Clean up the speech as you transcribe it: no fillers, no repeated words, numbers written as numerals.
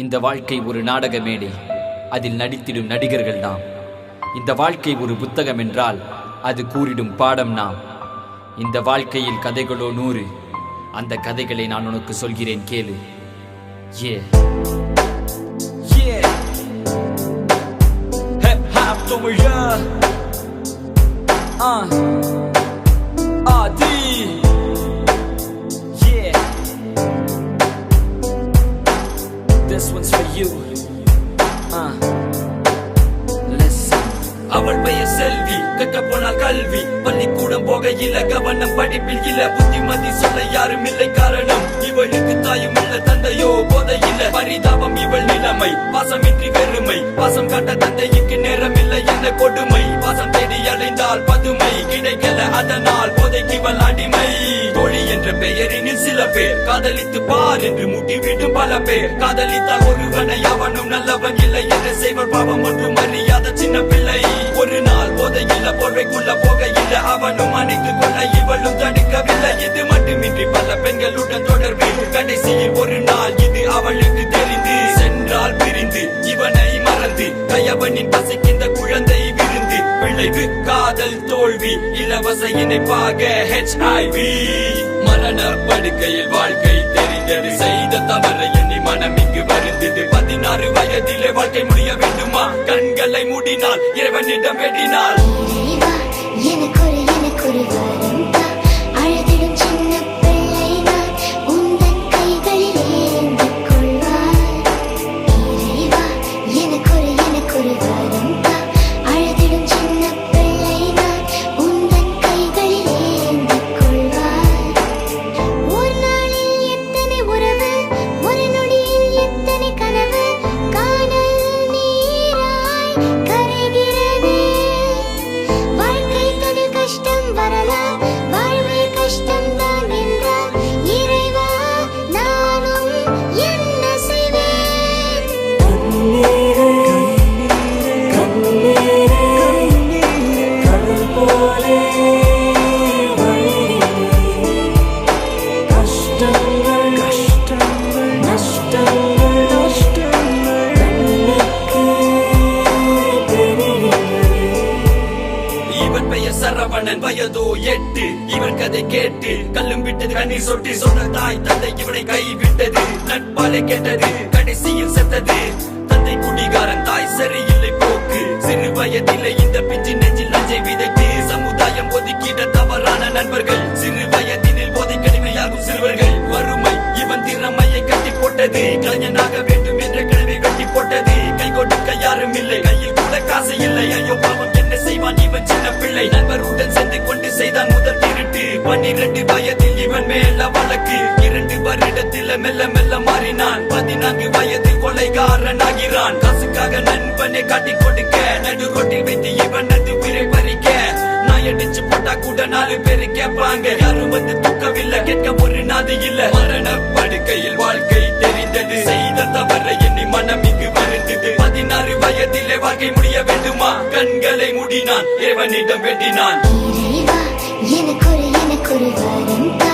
இந்த வாழ்க்கை ஒரு நாடக மேடை, அதில் நடித்திடும் நடிகர்கள் நாம். இந்த வாழ்க்கை ஒரு புத்தகம் என்றால் அது கூறிடும் பாடம் நாம். இந்த வாழ்க்கையில் கதைகளோ 100, அந்த கதைகளை நான் உனக்கு சொல்கிறேன் கேளு. This one's for you. Listen. அவள் பெயர் செல்வி, கற்க போனால் கல்வி, பள்ளிக்கூடம் போக இல்ல, கவனம் படிப்பில் இல்ல, புத்திமதி சொல்ல யாரும் இல்லை. காரணம் இவளுக்கு தாயும் இல்ல, தந்தையோ போதை இல்ல. பரிதாபம் இவள் நிலைமை, பாசமின்றி வெறுமை, பாசம் காட்ட தந்தைக்கு நேரம் இல்லை, என்ன கொடுமை. பாசம் தேடி அலைந்தால் பதுமை கிடைக்கல, அதனால் போதைக்கு இவள் அடிமை. தோழி என்ற பெயரினில் சில பேர், காதலித்து பார் என்று முட்டிவிடும் பல பேர். காதலித்தால் ஒருவனை அவனும் நல்லவன் இல்லை என்று செய்வள் பாவம் ஒன்றும் அறியாத சின்ன பிள்ளை. ஒரு நாள் போதை இல்ல, போர்வைக்குள்ள போக இல்ல, அவனும் அணைத்துக் கொள்ள இவளும் தடுக்கவில்லை. இது மட்டுமின்றி பல பெண்களுடன் தொடர்பு, கடைசியில் ஒரு நாள் இது அவளுக்கு தெரிந்து சென்றால் பிரிந்து இவனை மறந்து கையவனின் பசிக்கின்ற குழந்தை விருந்து. விளைவு காதல் தோல்வி, இலவச இணைப்பாக HIV. மரண படுக்கையில் வாழ்க்கை தெரிந்தது, செய்த தவறை எண்ணி மனம் இங்கு வருந்தது. 16 வயதிலே வாழ்க்கை முடிய வேண்டுமா? கண்களை மூடினால் இறைவனிடம் வேண்டினால் எனக்கொரு வரம் தா, அழுதிடும் சின்ன பிள்ளை நான், உந்தன் கைகளில் ஏந்திக் கொள்வாய். இறைவா எனக்கொரு வரம் தா, அழுதிடும் சின்ன பிள்ளை நான், உந்தன் கைகளில் ஏந்திக் கொள்வாய். ஒரு நாளில் எத்தனை உறவு, ஒரு நொடியில் எத்தனை கனவு, காணல் நீராய் கரைகிறது. வாழ்க்கை தனி கஷ்டம் வரலாம், வாழ்வே கஷ்டம் தான் என்றால் இறைவா நானும் என்ன செய்வேன்? கடல் போலே கஷ்டங்கள் நஷ்டங்கள் இவன் பெயர் சரவணன், வயதோ 8. இவன் கதை கேட்டு கல்லும் விட்டது, கண்ணீர் சொட்டி சொன்ன தாய் தந்தை இவனை கைவிட்டது. நட்பாலே கேட்டது, கடைசியில் செத்தது. தந்தை குடிகாரன், தாய் சரியில்லை போக்கு. சிறு வயதிலே இந்த பிஞ்சு நெஞ்சில் நஞ்சை விதைத்து சமுதாயம் ஒதுக்கிட தவறான நண்பர்கள். சிறு வயதினில் போதை கடுமையாகும் சிறுவர்கள். வறுமை இவன் திறமையை கட்டி போட்டது, கலைஞனாக வேண்டும் என்ற கனவை வெட்டி போட்டது. கை கொடுக்க யாரும் இல்லை, கையில் கூட காசு இல்லை. ஐயோ பாவம் என்ன செய்வான் இவன் சின்ன பிள்ளை. நண்பருடன் சென்று கொண்டு செய்தான் முதல் திருட்டு. 12 வயதில் இவன் மேல வழக்கு. 2 வருடத்தில் மெல்ல மெல்ல மாறினான். 14 வயதில் கொலைகாரன் ஆகிறான். காசுக்காக நண்பனை காட்டி கொடுக்க, நடு ரோட்டில் வைத்து இவன் அது உயிரை பறிக்க. நாயடிச்சு போட்டா கூட 4 பேரு கேட்பாங்க, யாரும் வந்து தூக்கவில்லை, கேட்க ஒரு நாதி இல்ல. மரண படுக்கையில் வாழ்க்கை தெரிந்தது, செய்த தவறை எண்ணி மனம் இங்கு வருந்தது. 16 வயதிலே வாழ்க்கை முடிய வேண்டுமா? கண்களை மூடினான், இறைவனிடம் வேண்டினான். இறைவா எனக்கொரு வரம் தா,